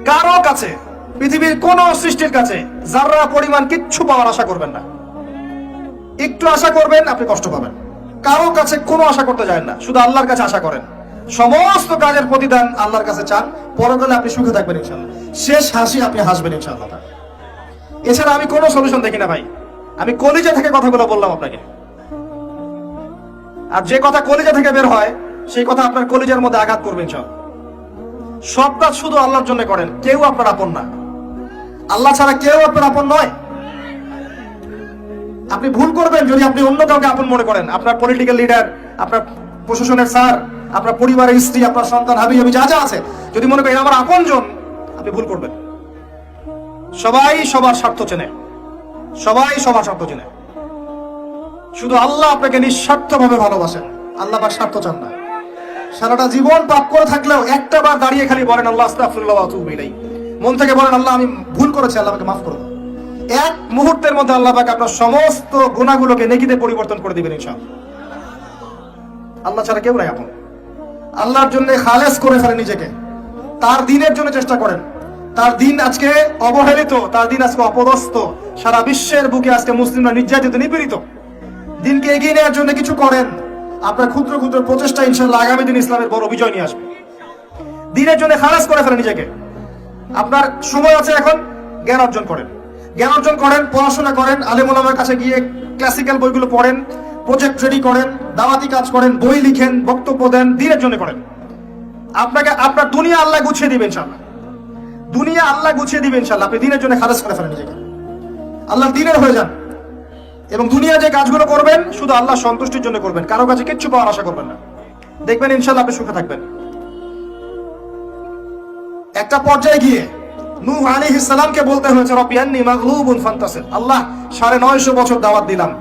কারো কাছে, পৃথিবীর কোন সৃষ্টির কাছে যারা পরিমাণ কিচ্ছু পাওয়ার আশা করবেন না। একটু আশা করবেন আপনি কষ্ট পাবেন। কারো কাছে কোনো আশা করতে যায় না, শুধু আল্লাহর কাছে আশা করেন। সমস্ত কাজের প্রতিদান আল্লাহর কাছে চান, পরকালে আপনি সুখে থাকবেন ইনশাআল্লাহ। শেষ হাসি আপনি হাসবেন ইনশাআল্লাহ। এছাড়া আমি কোনো সলিউশন দেখি না ভাই। আমি কলিজা থেকে কথাগুলো বললাম আপনাকে, আর যে কথা কলিজা থেকে বের হয় সেই কথা আপনার কলিজার মধ্যে আঘাত করবে ইনশাআল্লাহ। সব কাজ শুধু আল্লাহর জন্য করেন, কেউ আপনার আপন না। আল্লাহ ছাড়া কেউ আপনার আপন নয়। আপনি ভুল করবেন যদি আপনি অন্য কাউকে আপন মনে করেন। আপনার পলিটিক্যাল লিডার, আপনার প্রশাসনের স্যার, আপনার পরিবারের স্ত্রী, আপনার সন্তান, হাবি যা যা আছে, যদি মনে করেন আমার আপনজন, আপনি ভুল করবেন। সবাই সবার স্বার্থ চেনে, সবাই সবার স্বার্থ চেনে। শুধু আল্লাহ আপনাকে নিঃস্বার্থভাবে ভালোবাসেন, আল্লাহ পাক স্বার্থ চান না। সারাটা জীবন পাপ করে থাকলেও একটা বার দাঁড়িয়ে খালি বলেন আল্লাহ আস্তাগফিরুল্লাহ ওয়া আতুবু ইলাইহি, মন থেকে বলেন আল্লাহ আমি ভুল করেছি, আল্লাহ আমাকে মাফ করে দাও। এক মুহূর্তের মধ্যে আল্লাহ পাক আপনার সমস্ত গুনাহগুলোকে নেকিতে পরিবর্তন করে দিবেন ইনশাআল্লাহ। আল্লাহ ছাড়া কেউ নাই আপন। আল্লাহর জন্য খালেস করে ফেলেন নিজেকে, তার দিনের জন্য চেষ্টা করেন। তার দিন আজকে অবহেলিত, তার দিন আজকে অপদস্থ। সারা বিশ্বের বুকে আজকে মুসলিমরা নির্যাতিত, নিপীড়িত। দিনকে এগিয়ে নেওয়ার জন্য কিছু করেন। আপনার ক্ষুদ্র ক্ষুদ্র প্রচেষ্টা ইনশাআল্লাহ আগামী দিন ইসলামের বড় বিজয় নিয়ে আসবে। দিনের জন্য খালেস করে ফেলেন নিজেকে। আপনার সময় আছে এখন, জ্ঞান অর্জন করেন, জ্ঞান অর্জন করেন, পড়াশোনা করেন, আলেম ওলামার কাছে গিয়ে ক্লাসিক্যাল বইগুলো পড়েন, প্রজেক্ট রেডি করেন, দাওয়াতি কাজ করেন, বই লিখেন, বক্তব্য দেন, দিনের জন্য করেন। আপনাকে আপনার দুনিয়া আল্লাহ গুছিয়ে দিবেন ইনশাআল্লাহ। দুনিয়া আল্লাহ গুছিয়ে দিবেন ইনশাআল্লাহ। আপনি দিনের জন্য খালেস করে ফেলেন নিজেকে, আল্লাহ দিনের হয়ে যান। এবং দুনিয়া যে কাজগুলো করবেন শুধু আল্লাহ সন্তুষ্টির জন্য করবেন, কারো কাছে কিচ্ছু পাওয়ার আশা করবেন না। দেখবেন ইনশাআল্লাহ আপনি সুখে থাকবেন। একটা পর্যায়ে গিয়ে নূহ আলাইহিস সালামকে বলতে হয়েছে রব্বি আন্নী মাগলুবুন ফান্তাসির। আল্লাহ 950 বছর দাওয়াত দিলাম,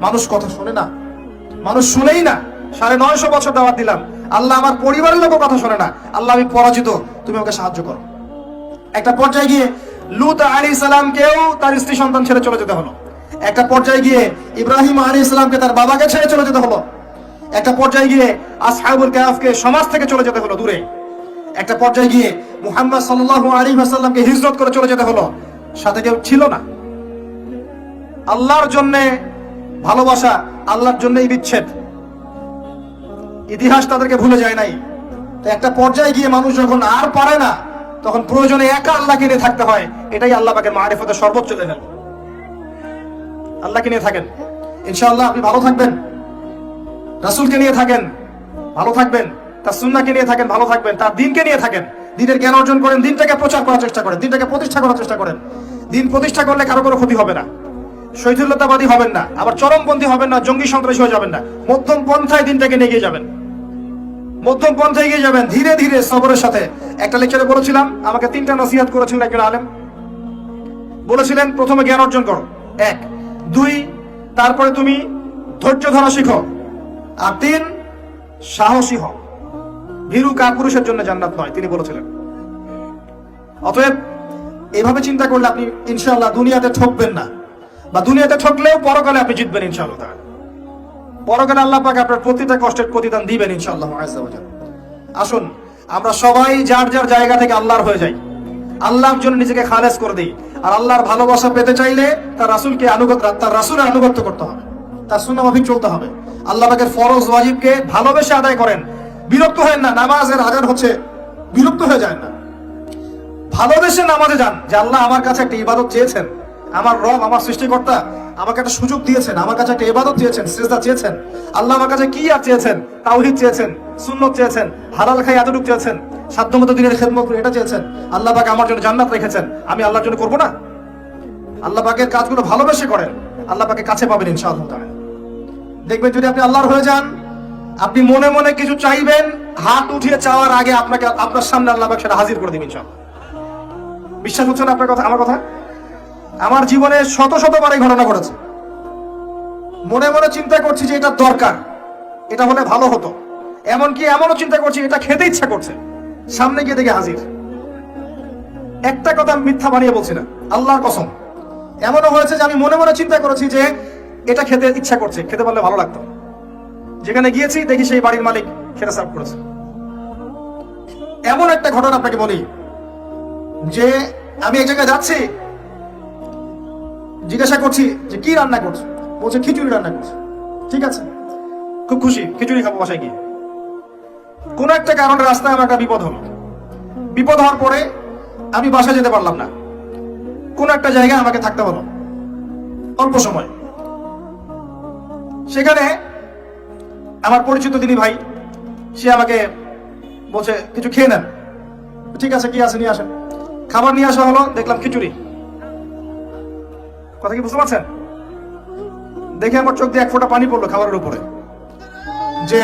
মানুষ কথা শুনে না, মানুষ শুনেই না। 950 বছর দাওয়াত দিলাম, আল্লাহ আমার পরিবারের লোকও কথা শুনে না। আল্লাহ আমি পরাজিত, তুমি আমাকে সাহায্য করো। একটা পর্যায়ে গিয়ে লূত আলাইহিস সালামকেও তার স্ত্রী সন্তান ছেড়ে চলে যেতে হলো। একটা পর্যায়ে গিয়ে ইব্রাহিম আলাইহিস সালামকে তার বাবাকে ছেড়ে চলে যেতে হলো। একটা পর্যায়ে গিয়ে আসহাবুল কাহফকে সমাজ থেকে চলে যেতে হলো দূরে। একটা পর্যায়ে গিয়ে মুহাম্মদ সাল্লাল্লাহু আলাইহি ওয়াসাল্লামকে হিজরত করে চলে যেতে হলো, সাথে কেউ ছিল না। আল্লাহর জন্য ভালোবাসা, আল্লাহর জন্যই বিচ্ছেদ। ইতিহাস তাদেরকে ভুলে যায় নাই। তো একটা পর্যায়ে গিয়ে মানুষ যখন আর পারে না, তখন প্রয়োজনে একা আল্লাহকে নিয়ে থাকতে হয়। এটাই আল্লাহ পাকের মারিফতের সর্বোচ্চ লেভেল। আল্লাহকে নিয়ে থাকেন, ইনশাআল্লাহ আপনি ভালো থাকবেন। রাসূলকে নিয়ে থাকেন, ভালো থাকবেন। তার সুন্নাহকে নিয়ে থাকেন, ভালো থাকবেন। তার দিনকে নিয়ে থাকেন, দিনের জ্ঞান অর্জন করেন, দিনটাকে প্রচার করার চেষ্টা করেন, দিনটাকে প্রতিষ্ঠা করার চেষ্টা করেন। দিন প্রতিষ্ঠা করলে কারো কোনো ক্ষতি হবে না। শৈথিল্যতাবাদী হবেন না, আবার চরমপন্থী হবেন না, জঙ্গি সন্ত্রাসী হয়ে যাবেন না। মধ্যম পন্থায় দিনটাকে নিয়ে গিয়ে যাবেন, মধ্যম পন্থায় এগিয়ে যাবেন, ধীরে ধীরে সবরের সাথে। একটা লেকচারে বলেছিলাম, আমাকে 3টা নসিহত করেছিলেন একজন আলেম। বলেছিলেন প্রথমে জ্ঞান অর্জন করো, 1, 2, তারপরে তুমি ধৈর্য ধরা শিখো, আর 3 সাহসী হও। ভীরু কাপুরুষের জন্য জান্নাত নয়, তিনি বলেছিলেন। অতএব এভাবে চিন্তা করলে আপনি ইনশাআল্লাহ দুনিয়াতে ঠকবেন না, বা দুনিয়াতে ঠকলেও পরকালে আপনি জিতবেন ইনশাআল্লাহ। পরকালে আল্লাহ পাক আপনার প্রতিটা কষ্টের প্রতিদান দিবেন ইনশাআল্লাহ আযজা ওয়া জাল। আসুন আমরা সবাই যার যার জায়গা থেকে আল্লাহর হয়ে যাই, আল্লাহর জন্য নিজেকে খালেস করে দিই। আর আল্লাহর ভালোবাসা পেতে চাইলে তার রাসূলকে তার রাসূলের আনুগত্য করতে হবে, তার সুন্নাহ মাফিক চলতে হবে। আল্লাহ পাকের ফরজ ওয়াজিবকে ভালোবেসে আদায় করেন। বিরক্ত হয় না, নামাজের আজান হচ্ছে বিরক্ত হয়ে যায় না, ভালোবেসে নামাজে যান। যে আল্লাহ আমার কাছে একটা ইবাদত চেয়েছেন, আমার রব, আমার সৃষ্টিকর্তা আমাকে একটা সুযোগ দিয়েছেন, আমার কাছে একটা ইবাদত চেয়েছেন, সিজদা চেয়েছেন। আল্লাহ আমার কাছে কি আর চেয়েছেন? তাওহীদ চেয়েছেন, সুন্নাত চেয়েছেন, হালাল খাই এতটুকু চেয়েছেন, সাধ্যমতো দিনের খেদমত করে এটা চেয়েছেন। আল্লাহ পাক আমার জন্য জান্নাত রেখেছেন, আমি আল্লাহর জন্য করব না? আল্লাহ পাকের কাজগুলো ভালোবেসে করেন, আল্লাহ পাকে কাছে পাবেন ইনশাআল্লাহ তাআলা। দেখবেন যদি আপনি আল্লাহর হয়ে যান, আপনি মনে মনে কিছু চাইবেন, হাত উঠিয়ে চাওয়ার আগে আপনাকে আপনার সামনে আল্লাহ পাক সেটা হাজির করে দিবেন ইনশাআল্লাহ। বিশ্বাস হচ্ছে না আপনার কথা, আমার কথা? আমার জীবনে শত শতবার এই ঘটনা ঘটেছে। মনে মনে চিন্তা করছি যে এটা দরকার, এটা হলে ভালো হতো, এমনকি এমনও চিন্তা করছি এটা খেতে ইচ্ছা করছে, সামনে গিয়ে দেখে হাজির। একটা কথা মিথ্যা বানিয়ে বলছি না, আল্লাহর কসম। এমনও হয়েছে যে আমি মনে মনে চিন্তা করেছি যে এটা খেতে ইচ্ছা করছে, খেতে পারলে ভালো লাগতো। যেখানে গিয়েছি দেখি সেই বাড়ির মালিক সেটা সার্ভ করেছে। এমন একটা ঘটনা আপনাকে বলি, যে আমি এক জায়গায় যাচ্ছি, জিজ্ঞাসা করছি যে কি রান্না করছো, বলছে খিচুড়ি রান্না করছে। ঠিক আছে, খুব খুশি, খিচুড়ি খাবো বাসায় গিয়ে। কোন একটা কারণে রাস্তায় আমার একটা বিপদ হলো। বিপদ হওয়ার পরে আমি বাসায় যেতে পারলাম না, কোন একটা জায়গায় আমাকে থাকতে হলো অল্প সময়। সেখানে আমার পরিচিত তিনি ভাই, সে আমাকে বলছে কিছু খেয়ে নেন। ঠিক আছে, কি আছে নিয়ে আসেন। খাবার নিয়ে আসা হলো, দেখলাম খিচুড়ি। কথা কি বুঝতে পারছেন? দেখে আমার চোখ দিয়ে এক ফোঁটা পানি পড়লো খাবারের উপরে। যে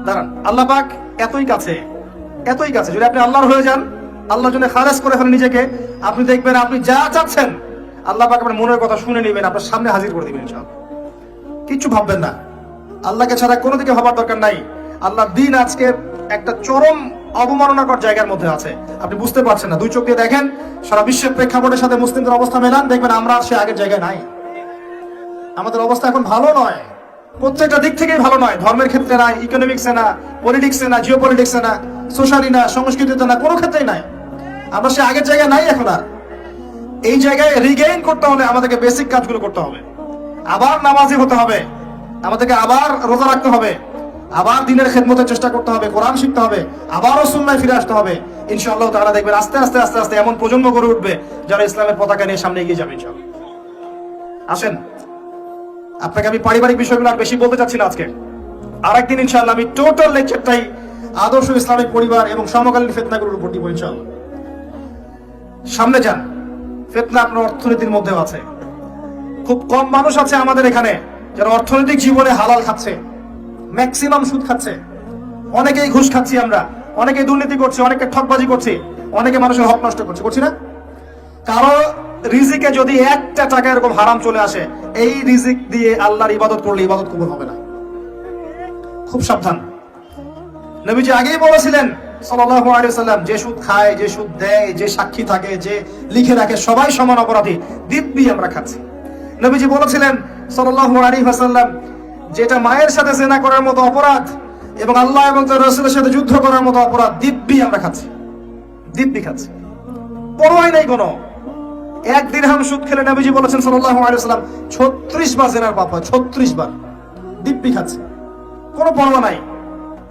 দাঁড়ান, আল্লাহ পাক এতই কাছে, এতই কাছে। যদি আপনি আল্লাহর হয়ে যান, আল্লাহর জন্য খালেস করে ফেলেন নিজেকে, আপনি দেখবেন আপনি যা চাচ্ছেন আল্লাহ পাক আপনার মনের কথা শুনে নেবেন, আপনার সামনে হাজির করে দিবেন ইনশাআল্লাহ। কিচ্ছু ভাববেন না, আল্লাহকে ছাড়া কোনো দিকে ভাবার দরকার নাই। আল্লাহর দিন আজকে একটা চরম অবমাননাকর জায়গার মধ্যে আছে, আপনি বুঝতে পারছেন না। দুই চোখ দিয়ে দেখেন, সারা বিশ্বের প্রেক্ষাপটের সাথে মুসলিমদের অবস্থা মেলান, দেখবেন আমরা সে আগের জায়গায় নাই। আমাদের অবস্থা এখন ভালো নয়, প্রত্যেকটা দিক থেকেই ভালো নয়। ধর্মের ক্ষেত্রে নাই, ইকোনমিক্সে না, পলিটিক্সে না, জিও পলিটিক্সে না, সোশ্যালি না, সংস্কৃতিতে না, কোনো ক্ষেত্রেই নাই। আমরা সে আগের জায়গায় নাই এখন আর। এই জায়গায় রিগেইন করতে হলে আমাদেরকে বেসিক কাজগুলো করতে হবে। আবার নামাজি হতে হবে, আমাদেরকে আবার রোজা রাখতে হবে, আবার দিনের খেদমতের চেষ্টা করতে হবে, কোরআন শিখতে হবে, আবারও সুন্নায় ফিরে আসতে হবে। ইনশাআল্লাহ তাআলা দেখবেন আস্তে আস্তে আস্তে আস্তে এমন প্রজন্ম গড়ে উঠবে যারা ইসলামের পতাকা নিয়ে সামনে এগিয়ে যাবে ইনশাআল্লাহ। আসেন, আপনাকে আমি পারিবারিক বিষয়গুলো আর বেশি বলতে চাচ্ছি না আজকে। আরেকদিন ইনশাআল্লাহ আমি টোটাল লেকচারটাই আদর্শ ইসলামিক পরিবার এবং সমকালীন ফিতনাগুলোর উপর দিব ইনশাআল্লাহ। সামনে যান, ফিতনা আপনার অর্থনীতির মধ্যেও আছে। খুব কম মানুষ আছে আমাদের এখানে যারা অর্থনৈতিক জীবনে হালাল খাচ্ছে, ম্যাক্সিমাম সুদ খাচ্ছে। অনেকেই ঘুষ খাচ্ছি আমরা, অনেকেই দুর্নীতি করছি, অনেকে ঠকবাজি করছি, অনেকে মানুষের হক নষ্ট করছি না? কারো রিজিকে যদি একটা টাকা এরকম হারাম চলে আসে, এই রিজিক দিয়ে আল্লাহর ইবাদত করলে ইবাদত কবুল হবে না। খুব সাবধান। নবীজি আগেই বলেছিলেন সাল্লাল্লাহু আলাইহি ওয়াসাল্লাম, যে সুদ খায়, যে সুদ দেয়, যে সাক্ষী থাকে, যে লিখে রাখে, সবাই সমান অপরাধী। দিব্যি আমরা খাচ্ছি। নবীজি বলেছিলেন সাল্লাল্লাহু আলাইহি ওয়াসাল্লাম, যেটা মায়ের সাথে জেনা করার মতো অপরাধ এবং আল্লাহ এবং তার রাসূলের সাথে যুদ্ধ করার মতো অপরাধ, দিব্যি আমরা খাচ্ছি, দিব্যি খাচ্ছি। পরোয়াই নাই কোনো। এক দিরহাম সুদ খেলে নবীজি বলেছেন সাল্লাল্লাহু আলাইহি ওয়াসাল্লাম 36 বার জেনার পাপ হয়, 36 বার। দিব্যি খাচ্ছে, কোনো পরোয়া নাই।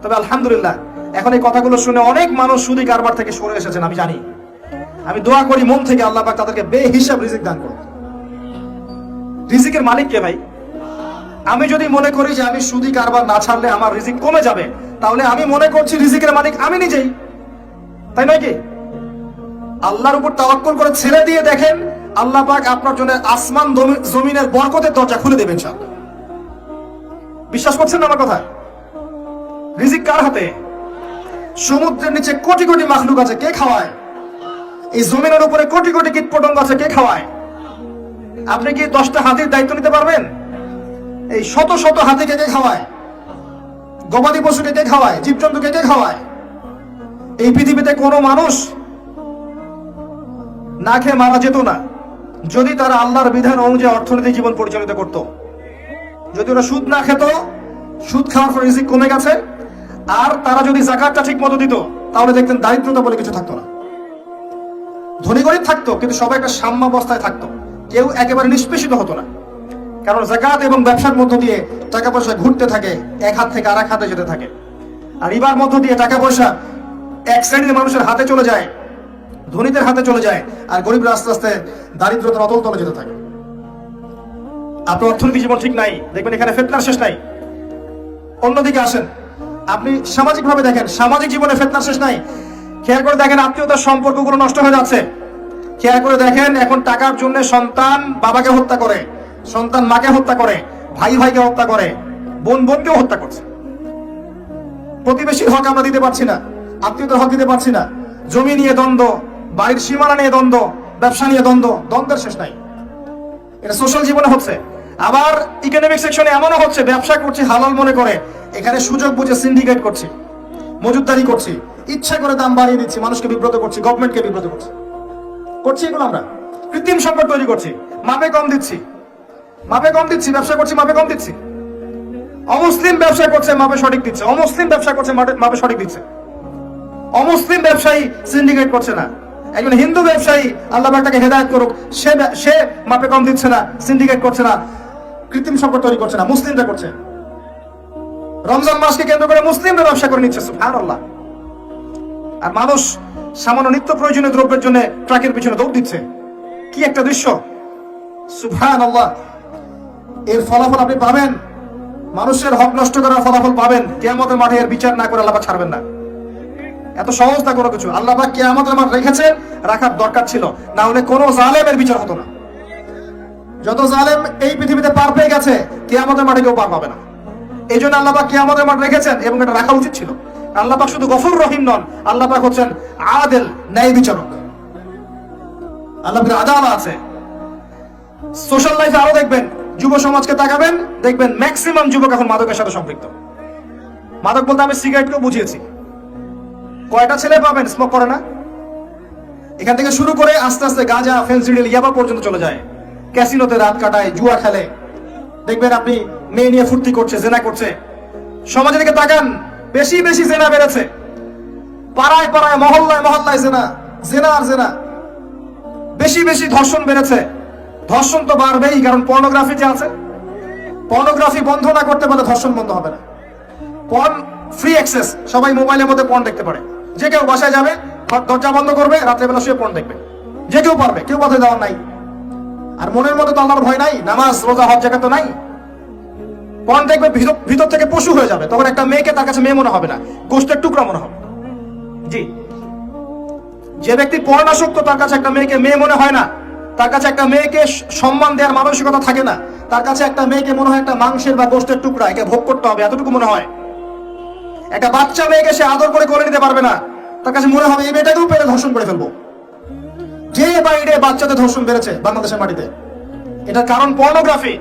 তবে আলহামদুলিল্লাহ এখন এই কথাগুলো শুনে অনেক মানুষ সুদি কারবার থেকে সরে এসেছেন, আমি জানি। আমি দোয়া করি মন থেকে আল্লাহ পাক তাদেরকে বেহিসাব রিজিক দান করুন। রিজিকের মালিক কে ভাই? আমি যদি মনে করি যে আমি সুদি কারবার না ছাড়লে আমার রিজিক কমে যাবে, তাহলে আমি মনে করছি রিজিকের মালিক আমি নিজেই, তাই নয় কি? আল্লাহর উপর তাওয়াক্কুল করে ছেড়ে দিয়ে দেখেন, আল্লাহ পাক আপনার জন্য আসমান জমিনের বরকতের দরজা খুলে দেবেন ইনশাআল্লাহ। বিশ্বাস করছেন না আমার কথা? রিজিক কার হাতে? সমুদ্রের নিচে কোটি কোটি মাখলুক আছে, কে খাওয়ায়? এই জমিনের উপরে কোটি কোটি কীটপতঙ্গ আছে, কে খাওয়ায়? আপনি কি 10টা হাতির দায়িত্ব নিতে পারবেন? এই শত শত হাতিকে কে খাওয়ায়? গবাদি পশুকে কে খাওয়ায়? জীবজন্তুকে কে খাওয়ায়? এই পৃথিবীতে কোনো মানুষ না খেয়ে মারা যেত না যদি তারা আল্লাহর বিধান অনুযায়ী অর্থনৈতিক জীবন পরিচালিত করত। যদি ওরা সুদ না খেত, সুদ খাওয়ার পর রিজিক কমে গেছে, আর তারা যদি যাকাতটা ঠিক মতো দিত, তাহলে দেখতেন দারিদ্রতা বলে কিছু থাকতো না। ধনী গরিব থাকতো, কিন্তু সবাই একটা সাম্যাবস্থায় থাকতো, কেউ একেবারে নিষ্পেষিত হতো না। কারণ যাকাত এবং ব্যবসার মধ্য দিয়ে টাকা পয়সা ঘুরতে থাকে, এক হাত থেকে আরেক হাতে যেতে থাকে। আর রিবার মধ্য দিয়ে টাকা পয়সা এক শ্রেণীর মানুষের হাতে চলে যায়, ধনীদের হাতে চলে যায়, আর গরিবরা আস্তে আস্তে দারিদ্রতার অতল তলে যেতে থাকে। আপনার অর্থনৈতিক জীবন ঠিক নাই, দেখবেন এখানে ফিতনার শেষ নাই। অন্যদিকে আসেন, আপনি সামাজিক ভাবে দেখেন, সামাজিক জীবনে ফিতনার শেষ নাই। খেয়াল করে দেখেন, আত্মীয়তার সম্পর্কগুলো নষ্ট হয়ে যাচ্ছে। খেয়াল করে দেখেন, এখন টাকার জন্য সন্তান বাবাকে হত্যা করে, সন্তান মাকে হত্যা করে, ভাই ভাইকে হত্যা করে, বোন বোনকেও হত্যা করছে। প্রতিবেশীর হক আমরা দিতে পারছি না, আত্মীয়তার হক দিতে পারছি না। জমি নিয়ে দ্বন্দ্ব, বাড়ির সীমানা নিয়ে দ্বন্দ্ব, ব্যবসা নিয়ে দ্বন্দ্ব, দ্বন্দ্বের শেষ নাই। এটা সোশ্যাল জীবনে হচ্ছে। আবার ইকোনমিক সেকশনে এমনও হচ্ছে, ব্যবসা করছি হালাল মনে করে, এখানে সুযোগ বুঝে সিন্ডিকেট করছি, মজুতদারি করছি, ইচ্ছা করে দাম বাড়িয়ে দিচ্ছি, মানুষকে বিব্রত করছি, গভর্নমেন্টকে বিব্রত করছি। এগুলো আমরা কৃত্রিম সংকট তৈরি করছি, মাপে কম দিচ্ছি, ব্যবসা করছি, মাপে কম দিচ্ছি। অমুসলিম ব্যবসা করছে, মাপে সঠিক দিচ্ছে। অমুসলিম ব্যবসা করছে, মাপে সঠিক দিচ্ছে। অমুসলিম ব্যবসায়ী সিন্ডিকেট করছে না। একজন হিন্দু ব্যবসায়ী, আল্লাহ পাক তাকে হেদায়েত করুক, সে মাপে কম দিচ্ছে না, সিন্ডিকেট করছে না, কৃত্রিম সম্পদ তৈরি করছে না, মুসলিমরা করছে। রমজান মাসকে কেন্দ্র করে মুসলিমরা ব্যবসা করে নিচ্ছে, সুবহানাল্লাহ। আর মানুষ সামান্য নিত্য প্রয়োজনীয় দ্রব্যের জন্য ট্রাকের পিছনে দৌড় দিচ্ছে। কি একটা দৃশ্য, সুবহানাল্লাহ। এর ফলাফল আপনি পাবেন, মানুষের হক নষ্ট করার ফলাফল পাবেন। কিয়ামতের মাঠে এর বিচার না করে আল্লাহ পাক ছাড়বেন না। এত সহজ না কোনো কিছু। আল্লাহ পাক কিয়ামতের মাঠ রেখেছেন, রাখার দরকার ছিল, না হলে কোনো জালেমের বিচার হতো না। যত জালেম এই পৃথিবীতে পার পেয়ে গেছে, কিয়ামতের মাঠে কেউ পার পাবে না। এই জন্য আল্লাহ পাক কিয়ামতের মাঠ রেখেছেন, এবং এটা রাখা উচিত ছিল। আল্লাহ পাক শুধু গফুর রহিম নন, আল্লাহ পাক হচ্ছেন আদেল, ন্যায় বিচারক। আল্লাহ পাকের আদালত আছে। সোশ্যাল লাইফে আরো দেখবেন, যুব সমাজকে তাকাবেন, দেখবেন ম্যাক্সিমাম যুবক এখন মাদকের সাথে সম্পৃক্ত। মাদক বলতে আমি সিগারেটকেও বুঝিয়েছি। কয়টা ছেলে পাবেন স্মোক করে না? এখান থেকে শুরু করে আস্তে আস্তে গাঁজা, ফেন্সিডিল, ইয়াবা পর্যন্ত চলে যায়। ক্যাসিনোতে রাত কাটায়, জুয়া খেলে। দেখবেন আপনি মেয়ে নিয়ে ফুর্তি করছে, জেনা করছে। সমাজের দিকে তাকান, বেশি বেশি জেনা বেড়েছে। পাড়ায় পাড়ায়, মহল্লায় মহল্লায় জেনা, জেনা আর জেনা। বেশি বেশি ধর্ষণ বেড়েছে। ধর্ষণ তো বাড়বেই, কারণ পর্নোগ্রাফি যে আছে। পর্নোগ্রাফি বন্ধ না করতে পারলে ধর্ষণ বন্ধ হবে না। পর্ন ফ্রি অ্যাক্সেস, সবাই মোবাইলের মধ্যে পর্ন দেখতে পারে। যে কেউ বাসায় যাবে, দরজা বন্ধ করবে, রাত্রেবেলা শুয়ে পর্ন দেখবে। যে কেউ পারবে, কেউ বাধা দেওয়ার নাই। আর মনের মধ্যে তো আল্লাহর ভয় নাই, নামাজ রোজা হজ জাকাত তো নাই। পর্ন দেখবে, ভিতর থেকে পশু হয়ে যাবে। তখন একটা মেয়েকে তার কাছে মেয়ে মনে হবে না, গোষ্ঠের টুকরা মনে হবে। জি, যে ব্যক্তি পর্নাসক্ত, তার কাছে একটা মেয়েকে মেয়ে মনে হয় না। তার কাছে একটা মেয়েকে সম্মান দেওয়ার মানসিকতা থাকে না। তার কাছে একটা মেয়েকে মনে হয় একটা মাংসের বা গোষ্ঠের টুকরা, একে ভোগ করতে হবে, এতটুকু মনে হয়। একটা বাচ্চা মেয়েকে সে আদর করে কোলে নিতে পারবে না। তার কাছে মনে হবে এই মেয়েটাকেও পেরে ধর্ষণ করে ফেলবো। যে বাইরে বাচ্চাদের ধর্ষণ বেড়েছে বাংলাদেশের মাটিতে, এটার কারণ পর্নোগ্রাফি।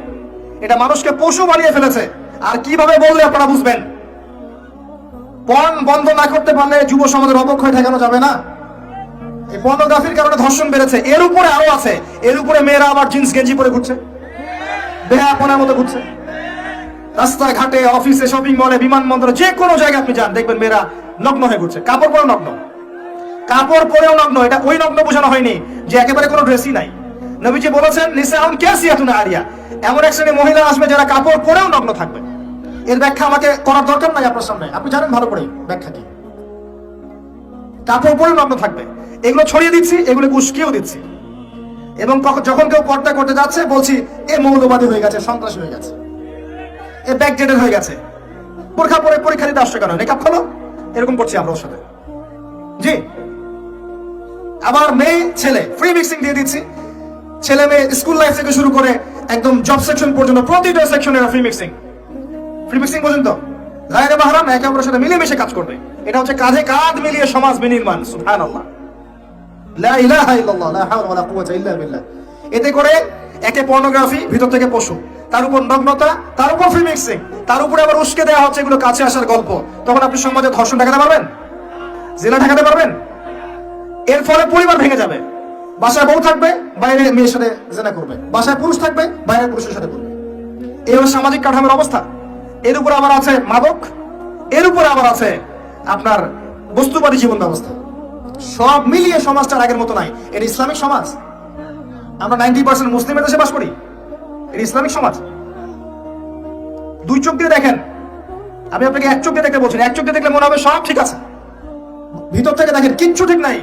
এটা মানুষকে পশু বানিয়ে ফেলেছে। আর কিভাবে বললে আপনারা বুঝবেন? পর্ন বন্ধ না করতে পারলে যুব সমাজের অবক্ষয় ঠেকানো যাবে না। এই পর্নোগ্রাফির কারণে ধর্ষণ বেড়েছে। এর উপরে আরো আছে। এর উপরে মেয়েরা আবার জিন্স গেঞ্জি পরে ঘুরছে, বেহাপনার মতো ঘুরছে। রাস্তায় ঘাটে, অফিসে, শপিং মলে, বিমানবন্দরে, যে কোনো জায়গায় আপনি যান, দেখবেন মেয়েরা নগ্ন হয়ে ঘুরছে। কাপড় পরেও নগ্ন, কাপড় পরেও নগ্ন। এটা ওই নগ্ন বোঝানো হয়নি যে একেবারে কোনো ড্রেসই নাই। নবীজি বলেছেন নিসাউন কাসিয়াতুন আরিয়া, এমন এক শ্রেণীর মহিলা আসবে যারা কাপড় পরেও নগ্ন থাকবে। এর ব্যাখ্যা আমাকে করার দরকার নাই আপনার সামনে, আপনি জানেন ভালো করে ব্যাখ্যা কি। কাপড় পরে নগ্ন থাকবে। এগুলো ছড়িয়ে দিচ্ছি, এগুলো উস্কিয়েও দিচ্ছি। এবং যখন কেউ পর্দা করতে যাচ্ছে, বলছি এ মৌলবাদী হয়ে গেছে, সন্ত্রাসী হয়ে গেছে, এ ব্যাকডেটেড হয়ে গেছে, বোরখা পরে পরীক্ষা দিতে আসছে কেন, নেকাব খোলো। এরকম করছি আমরা ওর সাথে। জি, আবার মেয়ে ছেলে ফ্রি মিক্সিং দিয়ে দিচ্ছি। ছেলে মেয়ে স্কুল লাইফ থেকে শুরু করে একদম জব সেকশন পর্যন্ত প্রতিটা সেকশনে ফ্রি মিক্সিং। ফ্রি মিক্সিং পর্যন্ত গায়রে মাহরাম একে অপরের সাথে মিলেমিশে কাজ করবে। এটা হচ্ছে কাঁধে কাঁধ মিলিয়ে সমাজ বিনির্মাণ। সুবহানাল্লাহ, লা ইলাহা ইল্লাল্লাহ, লা হাওলা ওয়ালা কুওয়াতা ইল্লা বিল্লাহ। এতে করে একে পর্নোগ্রাফি, ভিতর থেকে পশু, তার উপর নগ্নতা, তার উপর ফ্রি মিক্সিং, তার উপরে আবার উস্কে দেওয়া হচ্ছে এগুলো কাছে আসার গল্প। তখন আপনি সমাজে ধর্ষণ ঠেকাতে পারবেন? জিনা ঠেকাতে পারবেন? এর ফলে পরিবার ভেঙে যাবে। বাসায় বউ থাকবে, বাইরে মেয়ের সাথে জিনা করবে। বাসায় পুরুষ থাকবে, বাইরে পুরুষের সাথে করবে। এই হলো সামাজিক কাঠামোর অবস্থা। এর উপর আবার আছে মাদক, এর উপর আবার আছে আপনার বস্তুবাদী জীবন ব্যবস্থা। সব মিলিয়ে সমাজটা আগের মতো নাই। এটা ইসলামিক সমাজ। আমরা 90% মুসলিমের দেশে বাস করি। এটা ইসলামিক সমাজ। দুই চোখ দিয়ে দেখেন। আমি আপনাকে এক চোখ দিয়ে দেখতে বলছি, এক চোখ দিয়ে দেখলে মনে হবে সব ঠিক আছে। ভিতর থেকে দেখেন কিচ্ছু ঠিক নাই।